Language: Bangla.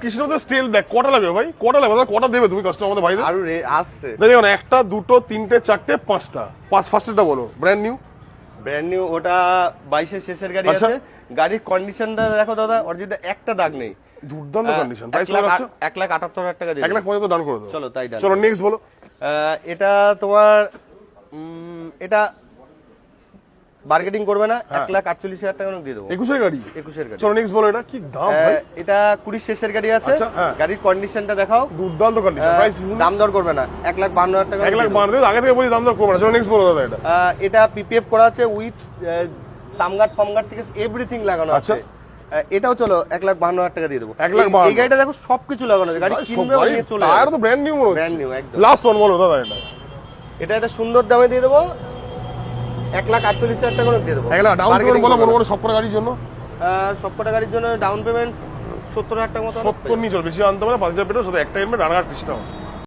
কৃষ্ণদের স্টিল ব্যাগ কটা লাগবে ভাই? কটা লাগবে? কটা দেবে তুমি কাস্টমার আমাদের ভাইদের? আরো আসছে দেখো না, একটা দুটো তিনটে চারটে পাঁচটা, ফার্স্টটা বলো ব্র্যান্ড নিউ। ব্র্যান্ড নিউ, ওটা 22 শেষের গাড়ি আচ্ছা। আছে। গাড়ির কন্ডিশনটা দেখো দাদা, অরিজিনাল একটা দাগ নেই, দুর্দান্ত কন্ডিশন। প্রাইস কত আছে? 1,78,000 টাকা দিয়ে 1 লাখ পর্যন্ত ডান করে দাও। চলো তাই ডান। চলো নেক্সট বলো। এটা তোমার এটা বার্গেটিং করবে না, 1,48,000 টাকা দিয়ে দেবো। 21 এর গাড়ি? 21 গাড়ি। চলো নেক্সট বলো। এটা কি দাম ভাই? এটা 20 শেষের গাড়ি আছে। আচ্ছা, হ্যাঁ। গাড়ির কন্ডিশনটা দেখাও, দুর্দান্ত কন্ডিশন। প্রাইস দাম দর করবে না, 1,52,000 টাকা। 1 লাখ 52 আগে থেকে বলি দাম দর করবে না। চলো নেক্সট বলো দাদা। এটা এটা পিপিএফ করা আছে উইথ সামগার্ড ফার্মগার্ড থেকে এভরিথিং লাগানো আচ্ছা। আছে। এটাও চলো 1,52,000 টাকা দিয়ে দেবো। 1,52,000 এই গাড়িটা দেখো সবকিছু লাগানো আছে, গাড়ি কিনবে নিয়ে চলে টায়ার যাবে। তো ব্র্যান্ড নিউ মনে হচ্ছে। ব্র্যান্ড নিউ একদম। লাস্ট ওয়ান বলো দাদা। এটা এটা সুন্দর দামে দিয়ে দেবো, 1,48,000 টাকা করে দিয়ে দেবো। 1 লাখ ডাউন পেমেন্ট বলো মনে মনে সবকটা গাড়ির জন্য। সবকটা গাড়ির জন্য ডাউন পেমেন্ট 70,000 টাকা মতো। 70 নিয়ে চল, বেশি আনতে পারে। 5,000 পেট্রোল সাথে একটা হেলমেট, রানাঘাট কৃষ্ণ।